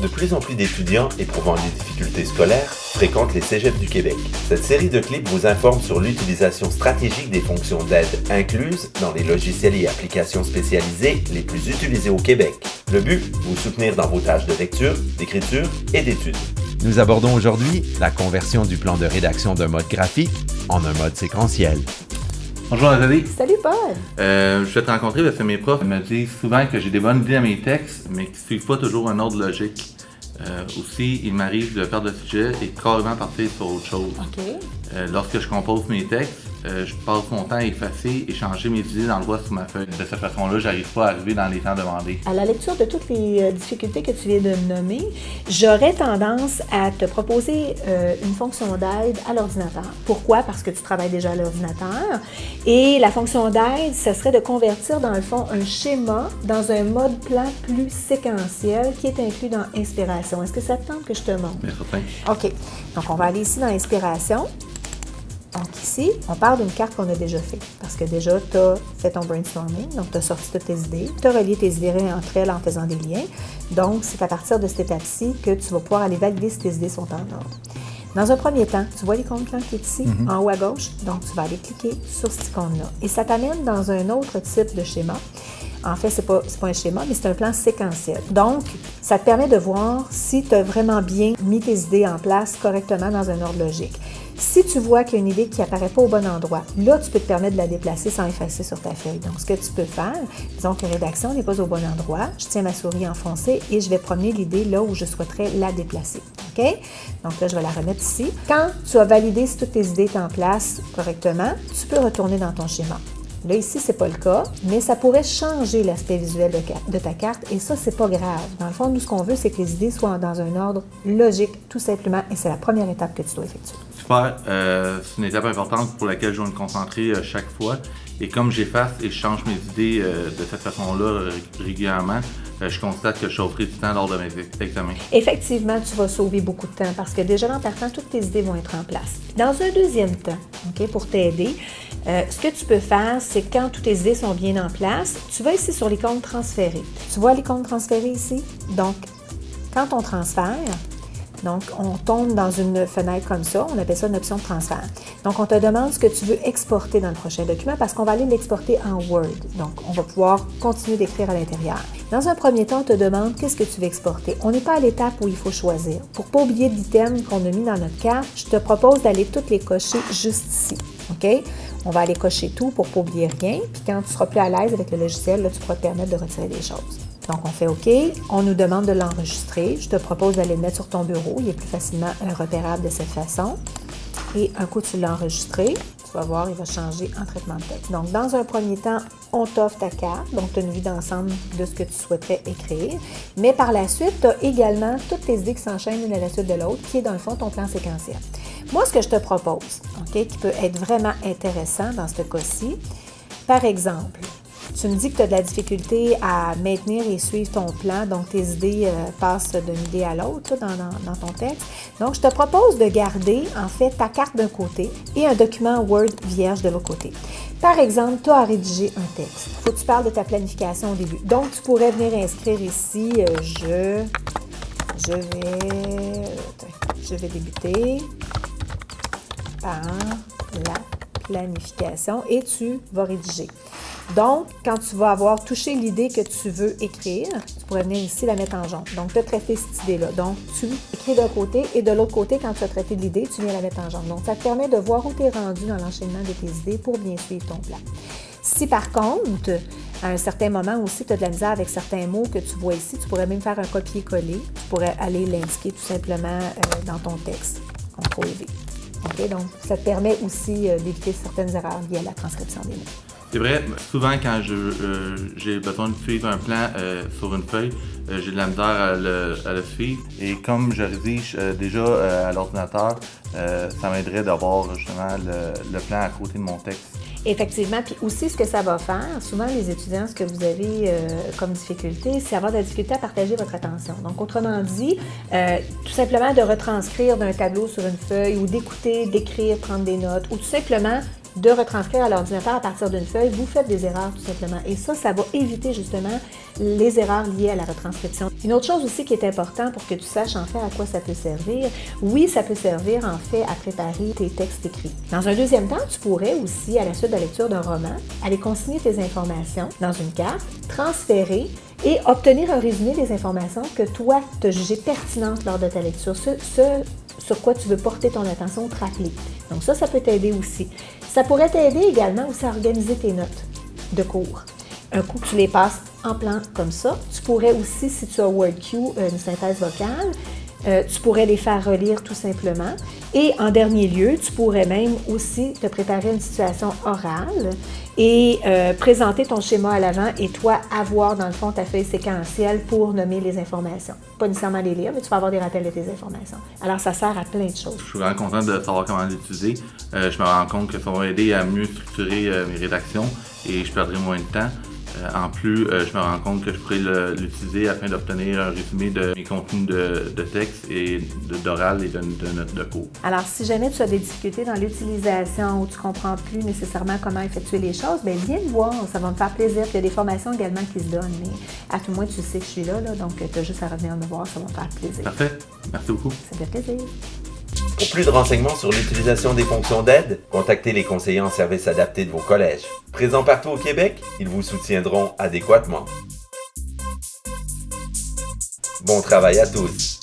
De plus en plus d'étudiants éprouvant des difficultés scolaires fréquentent les cégeps du Québec. Cette série de clips vous informe sur l'utilisation stratégique des fonctions d'aide incluses dans les logiciels et applications spécialisées les plus utilisés au Québec. Le but, vous soutenir dans vos tâches de lecture, d'écriture et d'études. Nous abordons aujourd'hui la conversion du plan de rédaction d'un mode graphique en un mode séquentiel. Bonjour Nathalie. Salut Paul! Je vais te rencontrer parce que mes profs me disent souvent que j'ai des bonnes idées à mes textes, mais qui ne suivent pas toujours un ordre logique. Aussi, il m'arrive de perdre le sujet et carrément partir sur autre chose. OK. Lorsque je compose mes textes, je passe mon temps à effacer et changer mes idées d'endroit sur ma feuille. De cette façon-là, j'arrive pas à arriver dans les temps demandés. À la lecture de toutes les difficultés que tu viens de me nommer, j'aurais tendance à te proposer une fonction d'aide à l'ordinateur. Pourquoi? Parce que tu travailles déjà à l'ordinateur. Et la fonction d'aide, ce serait de convertir dans le fond un schéma dans un mode plan plus séquentiel qui est inclus dans Inspiration. Est-ce que ça te tente que je te montre? Bien certain. OK. Donc, on va aller ici dans Inspiration. Donc ici, on parle d'une carte qu'on a déjà faite, parce que déjà, tu as fait ton brainstorming, donc tu as sorti toutes tes idées, tu as relié tes idées entre elles en faisant des liens. Donc, c'est à partir de cette étape-ci que tu vas pouvoir aller valider si tes idées sont en ordre. Dans un premier temps, tu vois l'icône plan qui est ici, en haut à gauche, donc tu vas aller cliquer sur cette icône-là. Et ça t'amène dans un autre type de schéma. En fait, c'est pas un schéma, mais c'est un plan séquentiel. Donc, ça te permet de voir si tu as vraiment bien mis tes idées en place correctement dans un ordre logique. Si tu vois qu'il y a une idée qui n'apparaît pas au bon endroit, là, tu peux te permettre de la déplacer sans effacer sur ta feuille. Donc, ce que tu peux faire, disons que la rédaction n'est pas au bon endroit, je tiens ma souris enfoncée et je vais promener l'idée là où je souhaiterais la déplacer. OK? Donc là, je vais la remettre ici. Quand tu as validé si toutes tes idées sont en place correctement, tu peux retourner dans ton schéma. Là, ici, ce n'est pas le cas, mais ça pourrait changer l'aspect visuel de ta carte et ça, c'est pas grave. Dans le fond, nous, ce qu'on veut, c'est que les idées soient dans un ordre logique, tout simplement, et c'est la première étape que tu dois effectuer. Super. C'est une étape importante pour laquelle je vais me concentrer chaque fois. Et comme j'efface et je change mes idées de cette façon-là régulièrement, je constate que je sauverai du temps lors de mes examens. Effectivement, tu vas sauver beaucoup de temps parce que déjà, en partant, toutes tes idées vont être en place. Dans un deuxième temps, OK, pour t'aider, ce que tu peux faire, c'est quand toutes tes idées sont bien en place, tu vas ici sur l'icône transférer. Tu vois l'icône transférer ici? Donc, quand on transfère, donc, on tombe dans une fenêtre comme ça, on appelle ça une option de transfert. Donc, on te demande ce que tu veux exporter dans le prochain document parce qu'on va aller l'exporter en Word. Donc, on va pouvoir continuer d'écrire à l'intérieur. Dans un premier temps, on te demande qu'est-ce que tu veux exporter. On n'est pas à l'étape où il faut choisir. Pour ne pas oublier d'items qu'on a mis dans notre carte, je te propose d'aller toutes les cocher juste ici. OK? On va aller cocher tout pour ne pas oublier rien. Puis quand tu seras plus à l'aise avec le logiciel, là, tu pourras te permettre de retirer des choses. Donc, on fait OK. On nous demande de l'enregistrer. Je te propose d'aller le mettre sur ton bureau. Il est plus facilement repérable de cette façon. Et un coup, tu l'as enregistré. Tu vas voir, il va changer en traitement de texte. Donc, dans un premier temps, on t'offre ta carte. Donc, tu as une vue d'ensemble de ce que tu souhaiterais écrire. Mais par la suite, tu as également toutes tes idées qui s'enchaînent l'une à la suite de l'autre, qui est dans le fond ton plan séquentiel. Moi, ce que je te propose, OK, qui peut être vraiment intéressant dans ce cas-ci, par exemple, tu me dis que tu as de la difficulté à maintenir et suivre ton plan, donc tes idées passent d'une idée à l'autre dans ton texte. Donc, je te propose de garder, en fait, ta carte d'un côté et un document Word vierge de l'autre côté. Par exemple, tu as à rédiger un texte. Il faut que tu parles de ta planification au début. Donc, tu pourrais venir inscrire ici, je vais débuter par la planification et tu vas rédiger. Donc, quand tu vas avoir touché l'idée que tu veux écrire, tu pourrais venir ici la mettre en jaune. Donc, tu as traité cette idée-là. Donc, tu écris d'un côté et de l'autre côté, quand tu as traité l'idée, tu viens la mettre en jaune. Donc, ça te permet de voir où tu es rendu dans l'enchaînement de tes idées pour bien suivre ton plan. Si par contre, à un certain moment aussi, tu as de la misère avec certains mots que tu vois ici, tu pourrais même faire un copier-coller. Tu pourrais aller l'indiquer tout simplement dans ton texte. CTRL-V. OK? Donc, ça te permet aussi d'éviter certaines erreurs liées à la transcription des mots. C'est vrai, souvent quand j'ai besoin de suivre un plan sur une feuille, j'ai de la misère à le suivre. Et comme je rédige déjà à l'ordinateur, ça m'aiderait d'avoir justement le plan à côté de mon texte. Effectivement, puis aussi ce que ça va faire, souvent les étudiants, ce que vous avez comme difficulté, c'est avoir de la difficulté à partager votre attention. Donc, autrement dit, tout simplement de retranscrire d'un tableau sur une feuille ou d'écouter, d'écrire, prendre des notes ou tout simplement de retranscrire à l'ordinateur à partir d'une feuille, vous faites des erreurs tout simplement. Et ça va éviter justement les erreurs liées à la retranscription. Une autre chose aussi qui est importante pour que tu saches en fait à quoi ça peut servir, oui, ça peut servir en fait à préparer tes textes écrits. Dans un deuxième temps, tu pourrais aussi, à la suite de la lecture d'un roman, aller consigner tes informations dans une carte, transférer et obtenir un résumé des informations que toi, tu as jugées pertinentes lors de ta lecture, ce sur quoi tu veux porter ton attention ou te rappeler. Donc ça peut t'aider aussi. Ça pourrait t'aider également aussi à organiser tes notes de cours. Un coup que tu les passes en plan comme ça, tu pourrais aussi, si tu as WordQ, une synthèse vocale, tu pourrais les faire relire tout simplement. Et en dernier lieu, tu pourrais même aussi te préparer une situation orale et présenter ton schéma à l'avant et toi avoir dans le fond ta feuille séquentielle pour nommer les informations. Pas nécessairement les lire, mais tu vas avoir des rappels de tes informations. Alors ça sert à plein de choses. Je suis vraiment content de savoir comment l'utiliser. Je me rends compte que ça va m'aider à mieux structurer mes rédactions et je perdrai moins de temps. En plus, je me rends compte que je pourrais l'utiliser afin d'obtenir un résumé de mes contenus de texte et d'oral et de notes de cours. Alors, si jamais tu as des difficultés dans l'utilisation ou tu ne comprends plus nécessairement comment effectuer les choses, bien, viens me voir, ça va me faire plaisir. Puis il y a des formations également qui se donnent, mais à tout le moins, tu sais que je suis là donc tu as juste à revenir me voir, ça va me faire plaisir. Parfait, merci beaucoup. Ça fait plaisir. Pour plus de renseignements sur l'utilisation des fonctions d'aide, contactez les conseillers en services adaptés de vos collèges. Présents partout au Québec, ils vous soutiendront adéquatement. Bon travail à tous!